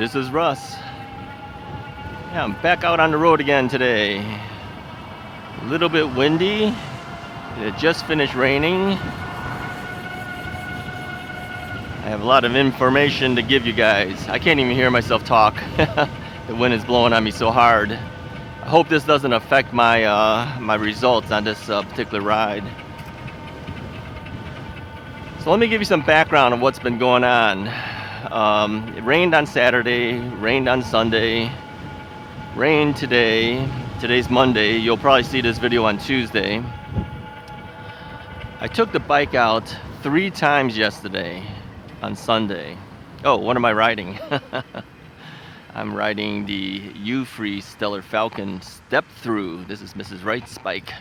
this is Russ. Yeah, I'm back out on the road again today. A little bit windy. It just finished raining. I have a lot of information to give you guys. I can't even hear myself talk. The wind is blowing on me so hard. I hope this doesn't affect my results on this particular ride. So let me give you some background on what's been going on. It rained on Saturday, rained on Sunday, rained today. Today's Monday. You'll probably see this video on Tuesday. I took the bike out 3 times yesterday on Sunday. Oh, what am I riding? I'm riding the Euphree Stellar Falcon step through. This is Mrs. Wright's bike.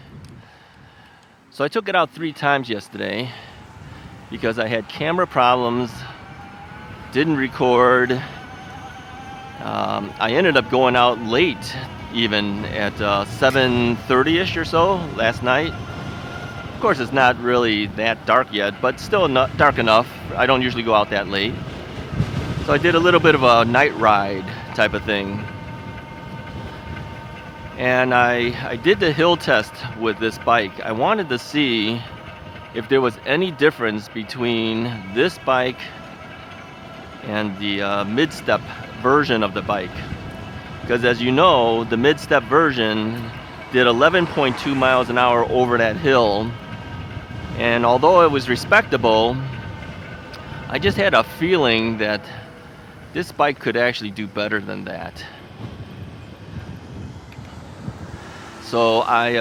So I took it out 3 times yesterday because I had camera problems, didn't record. I ended up going out late, even at 7:30ish or so last night. Of course, it's not really that dark yet, but still not dark enough. I don't usually go out that late. So I did a little bit of a night ride type of thing. And I did the hill test with this bike. I wanted to see if there was any difference between this bike and the mid-step version of the bike. Because as you know, the mid-step version did 11.2 miles an hour over that hill. And although it was respectable, I just had a feeling that this bike could actually do better than that. So I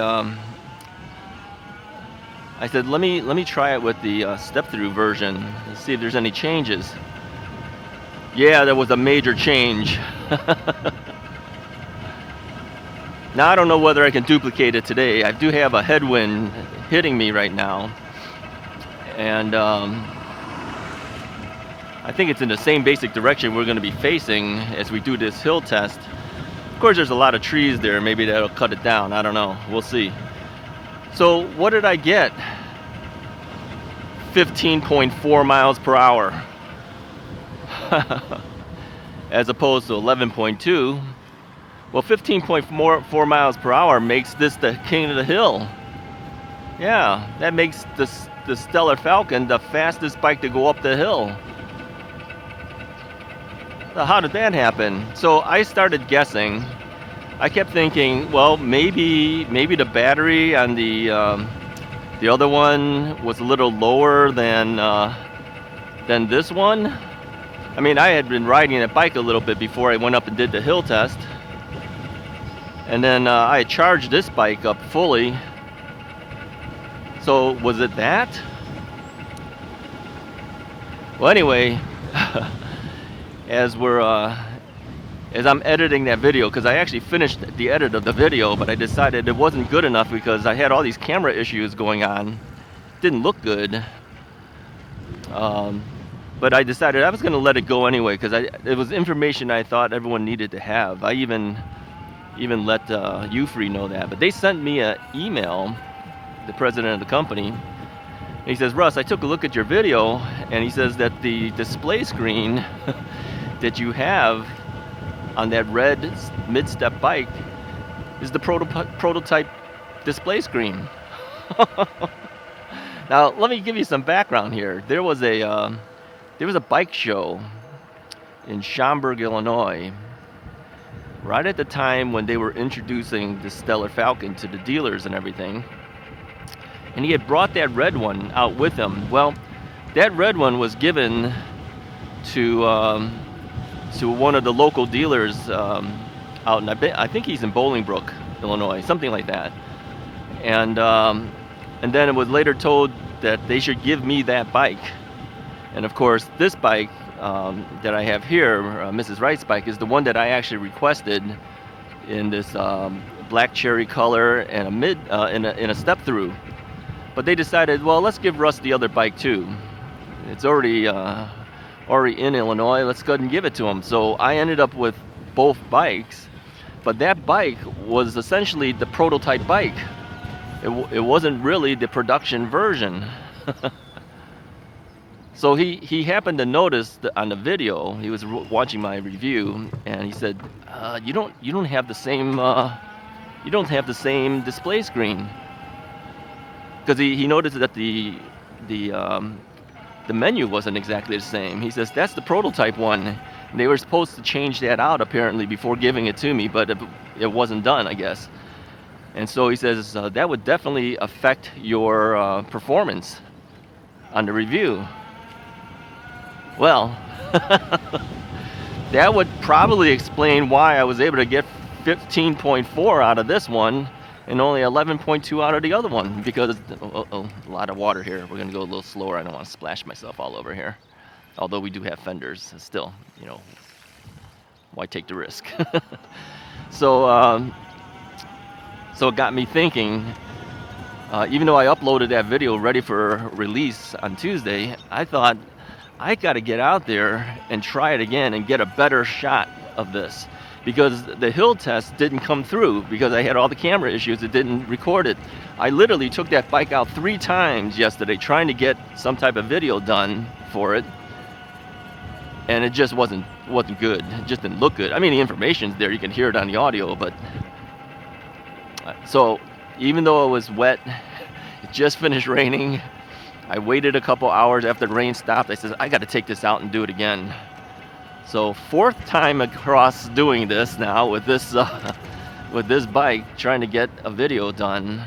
said, let me try it with the step-through version and see if there's any changes. Yeah, there was a major change. Now I don't know whether I can duplicate it today. I do have a headwind hitting me right now, and I think it's in the same basic direction we're going to be facing as we do this hill test. Of course, there's a lot of trees there. Maybe that'll cut it down. I don't know. We'll see. So what did I get? 15.4 miles per hour. As opposed to 11.2. Well, 15.4 miles per hour makes this the king of the hill. Yeah, that makes the Stellar Falcon the fastest bike to go up the hill. So how did that happen? So I started guessing. I kept thinking, well, maybe the battery on the other one was a little lower than this one. I mean, I had been riding that bike a little bit before I went up and did the hill test. And then I charged this bike up fully. So was it that? Well, anyway, as I'm editing that video, because I actually finished the edit of the video, but I decided it wasn't good enough because I had all these camera issues going on. Didn't look good. But I decided I was going to let it go anyway because it was information I thought everyone needed to have. I even let Euphree know that. But they sent me an email, the president of the company, and he says, Russ, I took a look at your video, and he says that the display screen that you have on that red mid-step bike is the prototype display screen. Now, let me give you some background here. There was a bike show in Schaumburg, Illinois, right at the time when they were introducing the Stellar Falcon to the dealers and everything. And he had brought that red one out with him. Well, that red one was given to one of the local dealers out in, I think he's in Bolingbrook, Illinois, something like that. And then it was later told that they should give me that bike. And of course, this bike that I have here, Mrs. Wright's bike, is the one that I actually requested in this black cherry color and in a step through. But they decided, well, let's give Russ the other bike too. It's already in Illinois. Let's go ahead and give it to him. So I ended up with both bikes, but that bike was essentially the prototype bike. It wasn't really the production version. So he happened to notice that on the video, he was watching my review, and he said, you don't have the same display screen, because he noticed that the menu wasn't exactly the same. He says that's the prototype one. They were supposed to change that out apparently before giving it to me, but it wasn't done, I guess. And so he says that would definitely affect your performance on the review. Well, that would probably explain why I was able to get 15.4 out of this one and only 11.2 out of the other one, because a lot of water here. We're gonna go a little slower. I don't want to splash myself all over here. Although we do have fenders, still, you know, why take the risk? So it got me thinking. Even though I uploaded that video ready for release on Tuesday, I thought I got to get out there and try it again and get a better shot of this, because the hill test didn't come through because I had all the camera issues. It didn't record it. I literally took that bike out 3 times yesterday trying to get some type of video done for it, and it just wasn't good. It just didn't look good. I mean, the information's there. You can hear it on the audio, but so even though it was wet, it just finished raining. I waited a couple hours after the rain stopped. I said, I got to take this out and do it again. So 4th time across doing this now with this bike, trying to get a video done.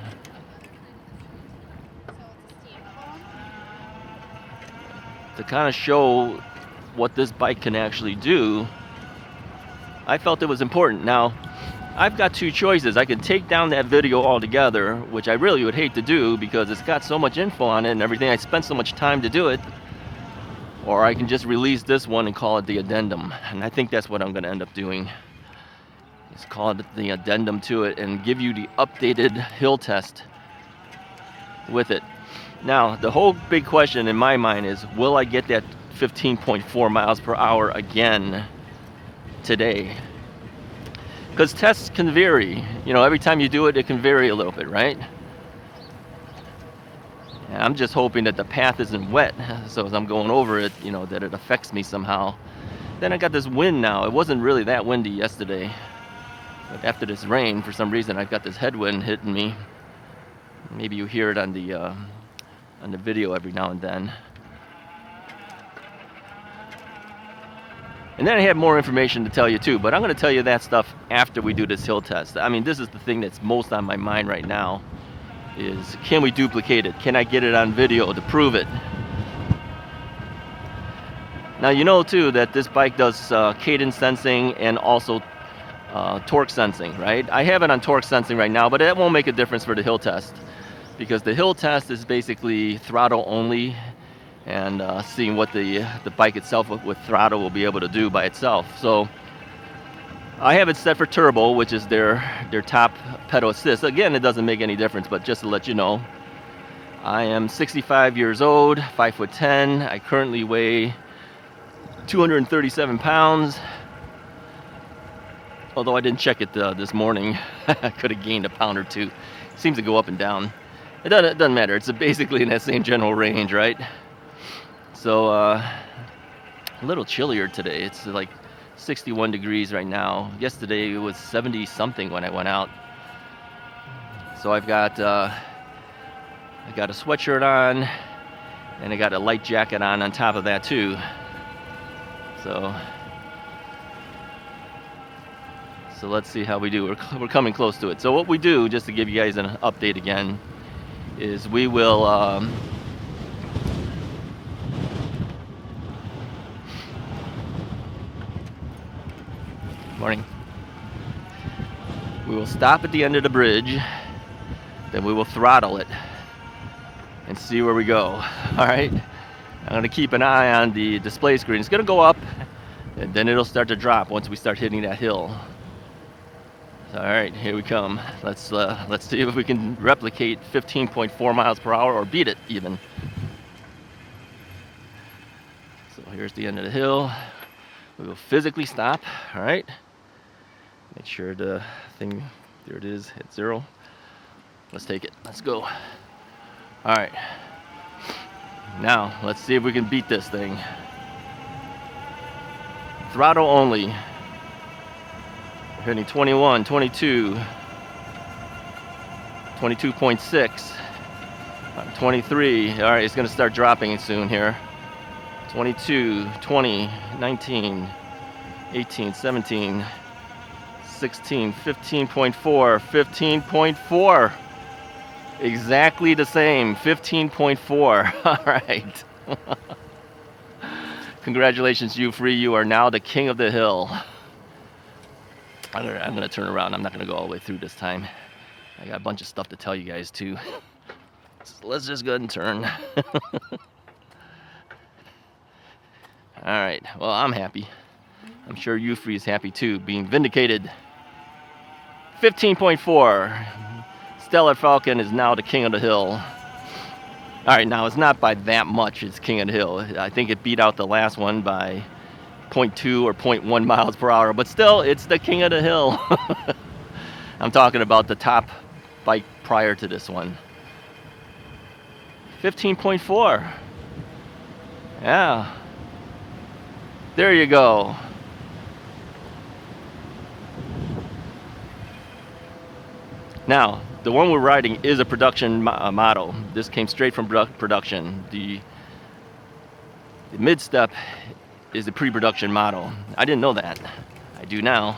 To kind of show what this bike can actually do, I felt it was important. Now, I've got 2 choices. I could take down that video altogether, which I really would hate to do because it's got so much info on it and everything. I spent so much time to do it. Or I can just release this one and call it the addendum. And I think that's what I'm going to end up doing. Is call it the addendum to it and give you the updated hill test with it. Now, the whole big question in my mind is, will I get that 15.4 miles per hour again today? Because tests can vary. You know, every time you do it, it can vary a little bit, right? And I'm just hoping that the path isn't wet, so as I'm going over it, you know, that it affects me somehow. Then I got this wind now. It wasn't really that windy yesterday, but after this rain, for some reason, I've got this headwind hitting me. Maybe you hear it on the video every now and then. And then I have more information to tell you too, but I'm going to tell you that stuff after we do this hill test. I mean, this is the thing that's most on my mind right now, is can we duplicate it? Can I get it on video to prove it? Now, you know too that this bike does cadence sensing and also torque sensing, right? I have it on torque sensing right now, but that won't make a difference for the hill test, because the hill test is basically throttle only, and seeing what the bike itself with throttle will be able to do by itself. So I have it set for turbo, which is their top pedal assist. Again, it doesn't make any difference, but just to let you know, I am 65 years old, 5'10". I currently weigh 237 pounds. Although I didn't check it this morning, I could have gained a pound or 2. It seems to go up and down. It doesn't matter. It's basically in that same general range, right? So a little chillier today. It's like 61 degrees right now. Yesterday it was 70 something when I went out. So I've got a sweatshirt on, and I got a light jacket on top of that too. So let's see how we do. We're coming close to it. So what we do, just to give you guys an update again, is we will morning. We will stop at the end of the bridge, then we will throttle it and see where we go. All right. I'm going to keep an eye on the display screen. It's going to go up, and then it'll start to drop once we start hitting that hill. All right, here we come. Let's see if we can replicate 15.4 miles per hour or beat it even. So here's the end of the hill. We will physically stop. All right. Make sure the thing, there it is, hit 0. Let's take it. Let's go. All right. Now, let's see if we can beat this thing. Throttle only. Hitting 21, 22, 22.6, 23. All right, it's going to start dropping soon here. 22, 20, 19, 18, 17, 16, 15.4, 15.4. Exactly the same, 15.4. All right. Congratulations, Euphree. You are now the king of the hill. I'm going to turn around. I'm not going to go all the way through this time. I got a bunch of stuff to tell you guys, too. So let's just go ahead and turn. All right. Well, I'm happy. I'm sure Euphree is happy, too, being vindicated. 15.4. Stellar Falcon is now the king of the hill. All right, now it's not by that much it's king of the hill. I think it beat out the last one by 0.2 or 0.1 miles per hour, but still, it's the king of the hill. I'm talking about the top bike prior to this one. 15.4. Yeah. There you go. Now, the one we're riding is a production model. This came straight from production. The mid-step is a pre-production model. I didn't know that. I do now.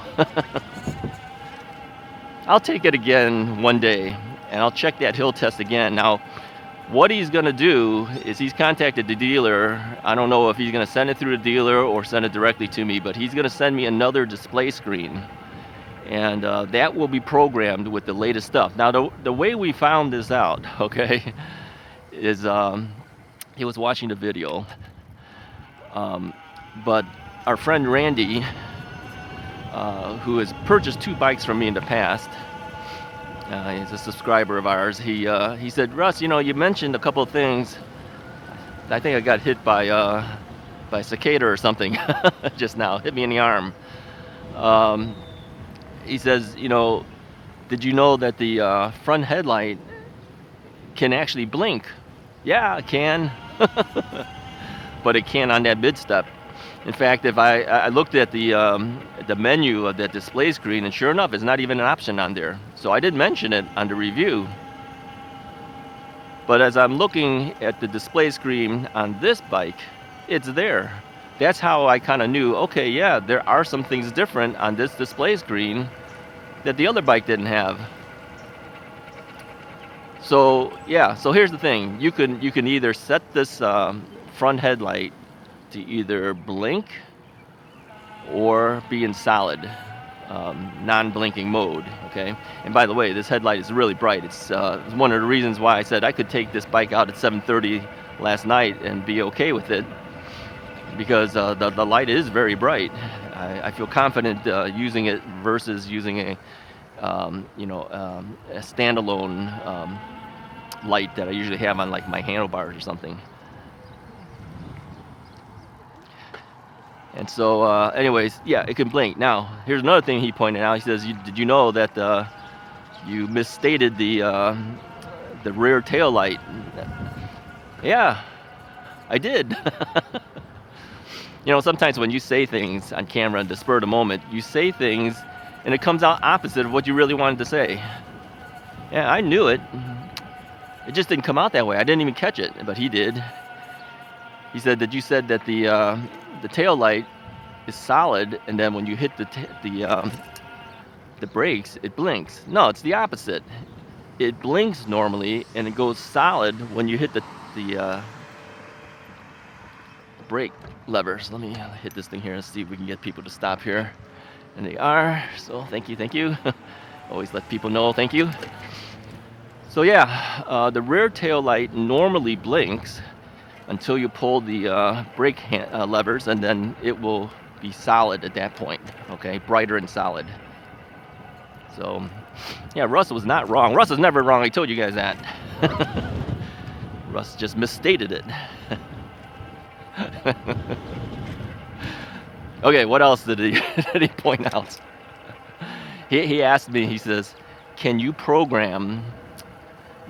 I'll take it again one day, and I'll check that hill test again. Now, what he's going to do is he's contacted the dealer. I don't know if he's going to send it through the dealer or send it directly to me, but he's going to send me another display screen. And that will be programmed with the latest stuff. Now, the way we found this out, okay, is he was watching the video. But our friend Randy, who has purchased 2 bikes from me in the past, he's a subscriber of ours. He said, Russ, you know, you mentioned a couple of things. I think I got hit by a cicada or something just now. Hit me in the arm. He says, you know, did you know that the front headlight can actually blink? Yeah, it can. But it can't on that mid-step. In fact, if I looked at the menu of that display screen, and sure enough, it's not even an option on there. So I did mention it on the review. But as I'm looking at the display screen on this bike, it's there. That's how I kind of knew, okay, yeah, there are some things different on this display screen that the other bike didn't have. So yeah, so here's the thing. You can either set this front headlight to either blink or be in solid non-blinking mode, okay? And by the way, this headlight is really bright. It's one of the reasons why I said I could take this bike out at 7:30 last night and be okay with it, because the light is very bright. I feel confident using it versus using a standalone light that I usually have on like my handlebars or something. And so, anyways, yeah, it can blink. Now, here's another thing he pointed out. He says, "Did you know that you misstated the rear tail light?" Yeah, I did. You know, sometimes when you say things on camera in the spur of the moment, you say things and it comes out opposite of what you really wanted to say. Yeah, I knew it. It just didn't come out that way. I didn't even catch it, but he did. He said that you said that the tail light is solid, and then when you hit the brakes, it blinks. No, it's the opposite. It blinks normally, and it goes solid when you hit the brake levers. Let me hit this thing here and see if we can get people to stop here. And they are, so thank you. Always let people know, thank you. So yeah, the rear tail light normally blinks until you pull the brake levers, and then it will be solid at that point, okay? Brighter and solid. So, yeah, Russ was not wrong. Russ is never wrong, I told you guys that. Russ just misstated it. Okay, what else did he point out? He asked me, he says, can you program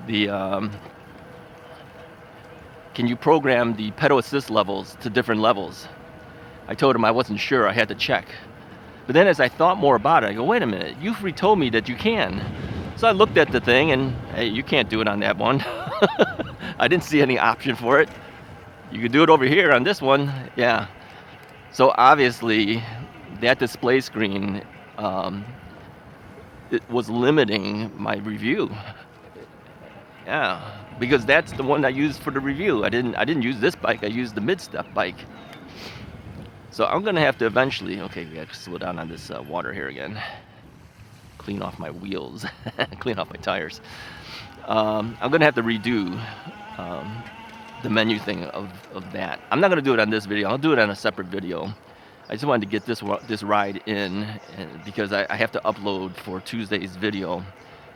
the can you program the pedal assist levels to different levels? I told him I wasn't sure, I had to check. But then as I thought more about it, I go, wait a minute, Euphree told me that you can. So I looked at the thing and, hey, you can't do it on that one. I didn't see any option for it. You could do it over here on this one, yeah. So obviously, that display screen, it was limiting my review. Yeah, because that's the one I used for the review. I didn't use this bike, I used the mid-step bike. So I'm gonna have to eventually, okay, we gotta slow down on this water here again. Clean off my wheels, clean off my tires. I'm gonna have to redo the menu thing of that. I'm not gonna do it on this video, I'll do it on a separate video. I just wanted to get this ride in because I have to upload for Tuesday's video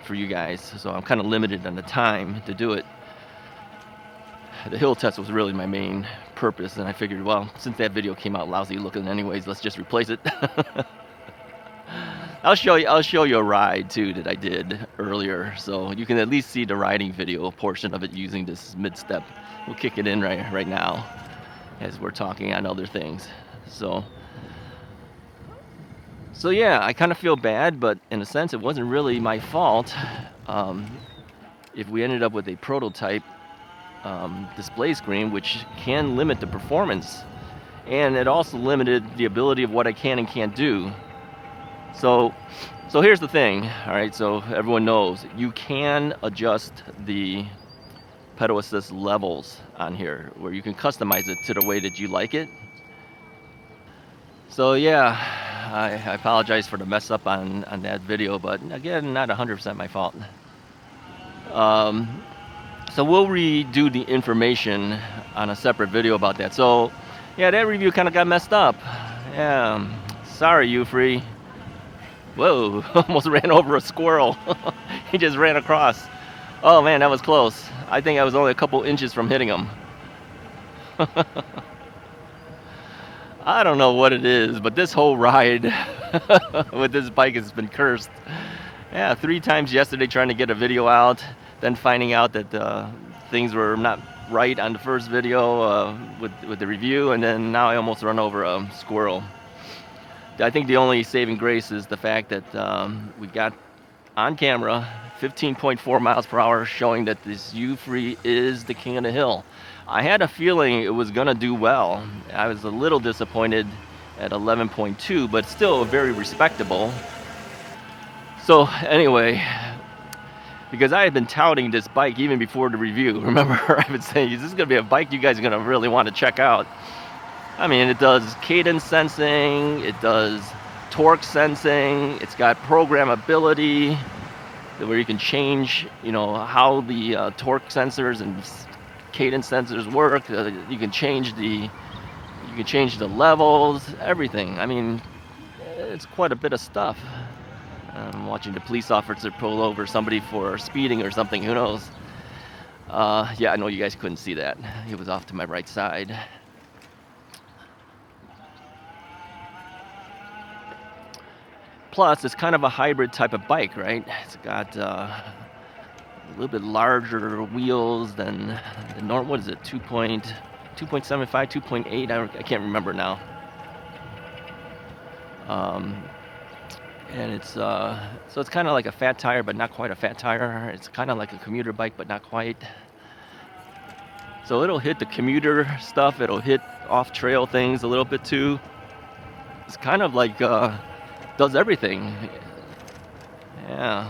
for you guys. So I'm kind of limited on the time to do it. The hill test was really my main purpose, and I figured, well, since that video came out lousy looking anyways, let's just replace it. I'll show you a ride too that I did earlier, so you can at least see the riding video portion of it using this mid-step. We'll kick it in right now as we're talking on other things. So yeah, I kind of feel bad, but in a sense it wasn't really my fault if we ended up with a prototype display screen, which can limit the performance, and it also limited the ability of what I can and can't do. So here's the thing, all right, so everyone knows you can adjust the pedal assist levels on here where you can customize it to the way that you like it. So yeah, I apologize for the mess up on that video, but again, not 100% my fault. So we'll redo the information on a separate video about that. So yeah, that review kind of got messed up. Yeah, sorry Euphree. Whoa, almost ran over a squirrel. He just ran across. Oh man, that was close. I think I was only a couple inches from hitting him. I don't know what it is, but this whole ride with this bike has been cursed. Yeah, 3 times yesterday trying to get a video out, then finding out that things were not right on the first video with the review, and then now I almost run over a squirrel. I think the only saving grace is the fact that we got on camera 15.4 miles per hour showing that this Euphree is the king of the hill. I had a feeling it was gonna do well. I was a little disappointed at 11.2, but still very respectable. So anyway, because I had been touting this bike even before the review. Remember, I've been saying, this is gonna be a bike you guys are gonna really want to check out. I mean, it does cadence sensing, it does torque sensing, it's got programmability where you can change, you know, how the torque sensors and cadence sensors work. You can change the levels, everything. I mean, it's quite a bit of stuff. I'm watching the police officer pull over somebody for speeding or something, who knows. Yeah, I know you guys couldn't see that. He was off to my right side. Plus, it's kind of a hybrid type of bike, right? It's got a little bit larger wheels than the normal. What is it? 2.75, 2.8? I can't remember now. And it's so it's kind of like a fat tire, but not quite a fat tire. It's kind of like a commuter bike, but not quite. So it'll hit the commuter stuff. It'll hit off-trail things a little bit too. It's kind of like does everything. Yeah.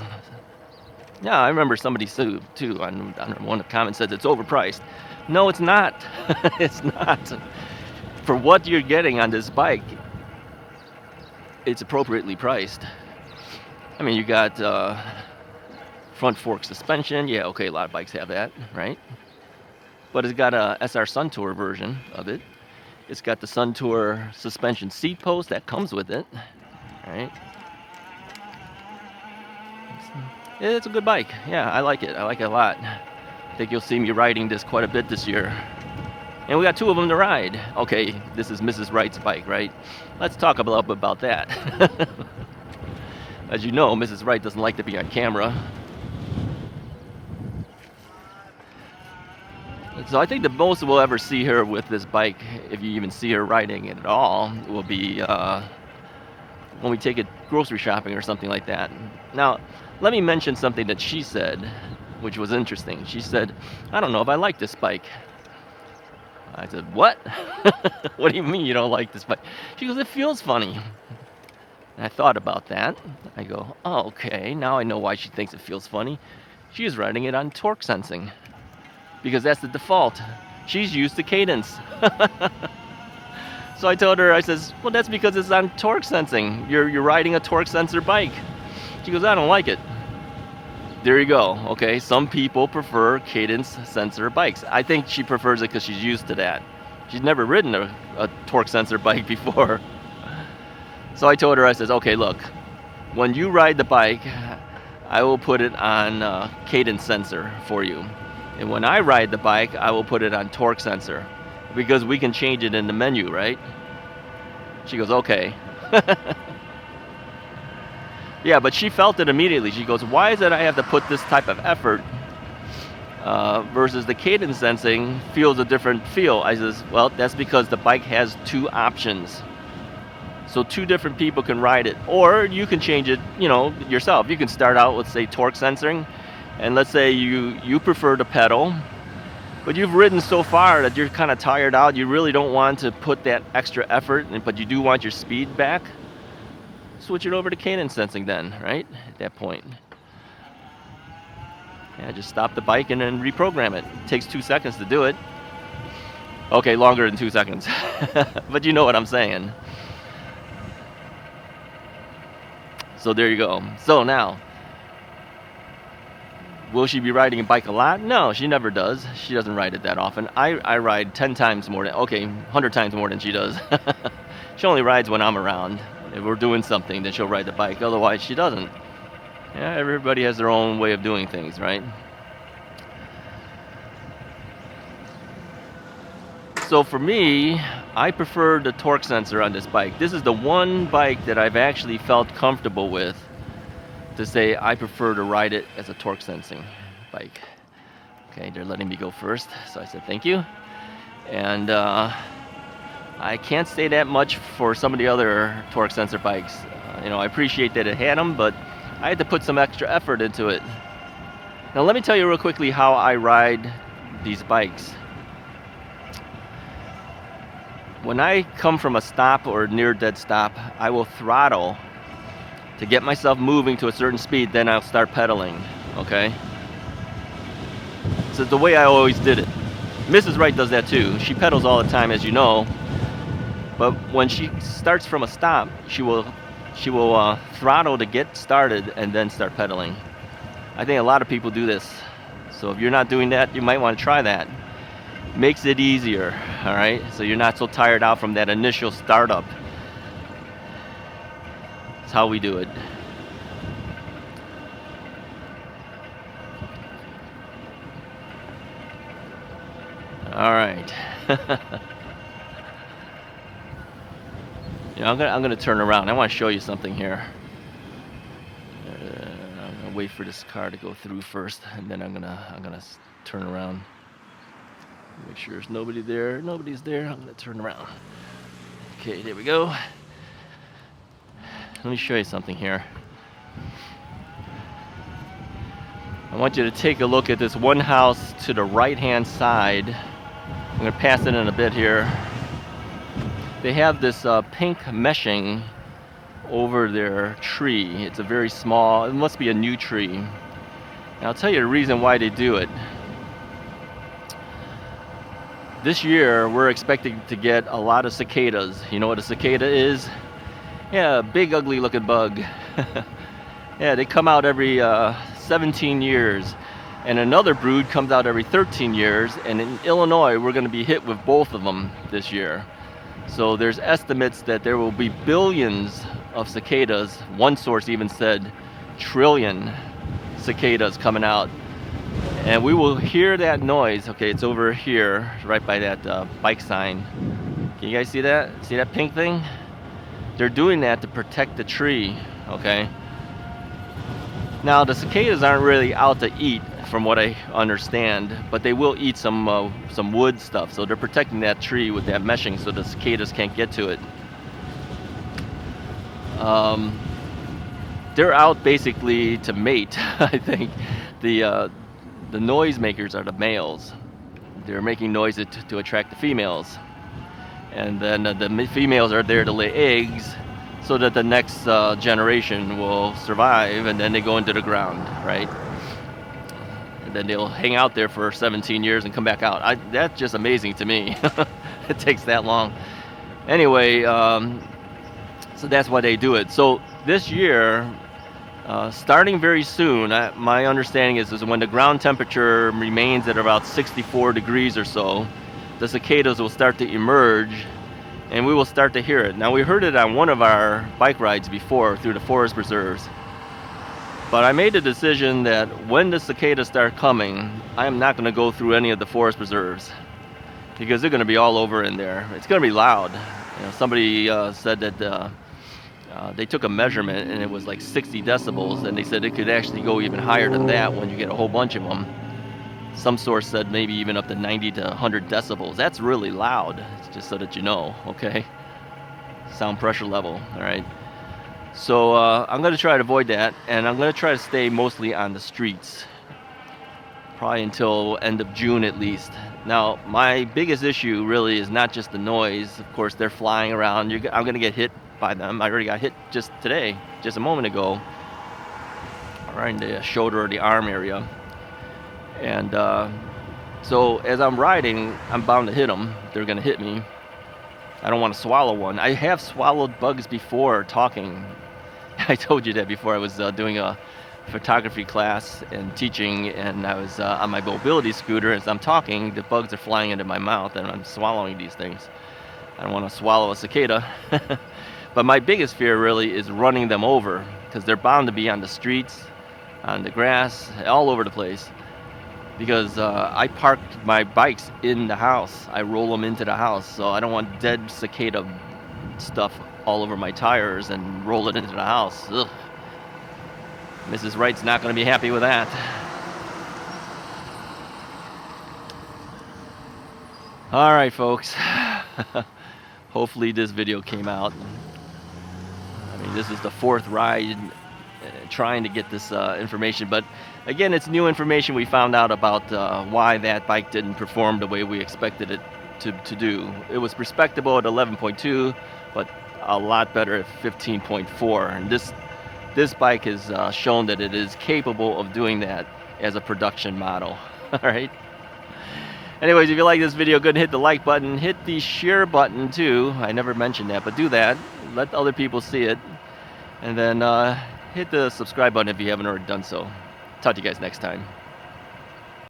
Yeah, I remember somebody too on one of the comments said it's overpriced. No, it's not. It's not. For what you're getting on this bike, it's appropriately priced. I mean, you got front fork suspension. Yeah, okay, a lot of bikes have that, right? But it's got a SR Suntour version of it. It's got the Suntour suspension seat post that comes with it, right? It's a good bike. Yeah, I like it. I like it a lot. I think you'll see me riding this quite a bit this year. And we got 2 of them to ride. Okay, this is Mrs. Wright's bike, right? Let's talk a little bit about that. As you know, Mrs. Wright doesn't like to be on camera. So I think the most we'll ever see her with this bike, if you even see her riding it at all, will be when we take it grocery shopping or something like that. Now, let me mention something that she said, which was interesting. She said, "I don't know if I like this bike." I said, "What? What do you mean you don't like this bike?" She goes, "It feels funny." And I thought about that. I go, "Oh, okay, now I know why she thinks it feels funny. She's riding it on torque sensing, because that's the default. She's used to cadence." So I told her, I says, "Well, that's because it's on torque sensing. You're riding a torque sensor bike." She goes, "I don't like it." There you go. Okay, some people prefer cadence sensor bikes. I think she prefers it because she's used to that. She's never ridden a torque sensor bike before. So I told her, I says, "Okay, look, when you ride the bike, I will put it on cadence sensor for you. And when I ride the bike, I will put it on torque sensor, because we can change it in the menu, right?" She goes, "Okay." Yeah, but she felt it immediately. She goes, "Why is it I have to put this type of effort versus the cadence sensing feels a different feel?" I says, "Well, that's because the bike has two options. So two different people can ride it, or you can change it, yourself. You can start out with, say, torque sensing, and let's say you prefer to pedal, but you've ridden so far that you're kind of tired out. You really don't want to put that extra effort, but you do want your speed back. Switch it over to cadence sensing then, right? At that point. Yeah, just stop the bike and then reprogram it. It takes 2 seconds to do it. Okay, longer than 2 seconds. But you know what I'm saying. So there you go. So now, will she be riding a bike a lot? No, she never does. She doesn't ride it that often. I ride 10 times more than, 100 times more than she does. She only rides when I'm around. If we're doing something, then she'll ride the bike. Otherwise, she doesn't. Yeah, everybody has their own way of doing things, right? So for me, I prefer the torque sensor on this bike. This is the one bike that I've actually felt comfortable with to say I prefer to ride it as a torque sensing bike. Okay, they're letting me go first, so I said thank you. And I can't say that much for some of the other torque sensor bikes. I appreciate that it had them, but I had to put some extra effort into it. Now let me tell you real quickly how I ride these bikes. When I come from a stop or near dead stop, I will throttle to get myself moving to a certain speed, then I'll start pedaling, okay? So it's the way I always did it. Mrs. Wright does that too. She pedals all the time, as you know. But when she starts from a stop, she will throttle to get started and then start pedaling. I think a lot of people do this. So if you're not doing that, you might want to try that. Makes it easier, all right? So you're not so tired out from that initial startup. That's how we do it. All right. I'm gonna turn around. I want to show you something here. I'm gonna wait for this car to go through first, and then I'm gonna turn around. Make sure there's nobody there. Nobody's there. I'm gonna turn around. Okay, there we go. Let me show you something here. I want you to take a look at this one house to the right-hand side. I'm gonna pass it in a bit here. They have this pink meshing over their tree. It's a very small, it must be a new tree. And I'll tell you the reason why they do it. This year, we're expecting to get a lot of cicadas. You know what a cicada is? Yeah, a big ugly looking bug. Yeah, they come out every 17 years. And another brood comes out every 13 years. And in Illinois, we're gonna be hit with both of them this year. So there's estimates that there will be billions of cicadas. One source even said trillion cicadas coming out. And we will hear that noise. Okay, it's over here, right by that bike sign. Can you guys see that? See that pink thing? They're doing that to protect the tree, okay? Now, the cicadas aren't really out to eat from what I understand, but they will eat some wood stuff. So they're protecting that tree with that meshing so the cicadas can't get to it. They're out basically to mate. I think the noisemakers are the males. They're making noise to attract the females, and then the females are there to lay eggs so that the next generation will survive, and then they go into the ground, right? And then they'll hang out there for 17 years and come back out. That's just amazing to me. It takes that long. Anyway, so that's why they do it. So this year, starting very soon, my understanding is when the ground temperature remains at about 64 degrees or so, the cicadas will start to emerge, and we will start to hear it. Now, we heard it on one of our bike rides before through the forest preserves, but I made a decision that when the cicadas start coming, I am not going to go through any of the forest preserves because they're going to be all over in there. It's going to be loud. Somebody said that they took a measurement and it was like 60 decibels, and they said it could actually go even higher than that when you get a whole bunch of them. Some source said maybe even up to 90 to 100 decibels. That's really loud, just so that you know, okay? Sound pressure level, all right? So I'm going to try to avoid that, and I'm going to try to stay mostly on the streets, probably until end of June at least. Now, my biggest issue really is not just the noise. Of course, they're flying around. I'm going to get hit by them. I already got hit just today, just a moment ago, right in the shoulder or the arm area. And so as I'm riding, I'm bound to hit them. They're going to hit me. I don't want to swallow one. I have swallowed bugs before talking. I told you that before. I was doing a photography class and teaching, and I was on my mobility scooter. As I'm talking, the bugs are flying into my mouth, and I'm swallowing these things. I don't want to swallow a cicada. But my biggest fear really is running them over, because they're bound to be on the streets, on the grass, all over the place. Because I parked my bikes in the house. I roll them into the house, so I don't want dead cicada stuff all over my tires and roll it into the house. Ugh. Mrs. Wright's not going to be happy with that. All right, folks. Hopefully this video came out. I mean, this is the fourth ride trying to get this information, but again, it's new information we found out about why that bike didn't perform the way we expected it to do. It was respectable at 11.2, but a lot better at 15.4, and this bike has shown that it is capable of doing that as a production model. All right. Anyways, if you like this video, go ahead and hit the like button, hit the share button too. I never mentioned that, but do that. Let other people see it, and then hit the subscribe button if you haven't already done so. Talk to you guys next time.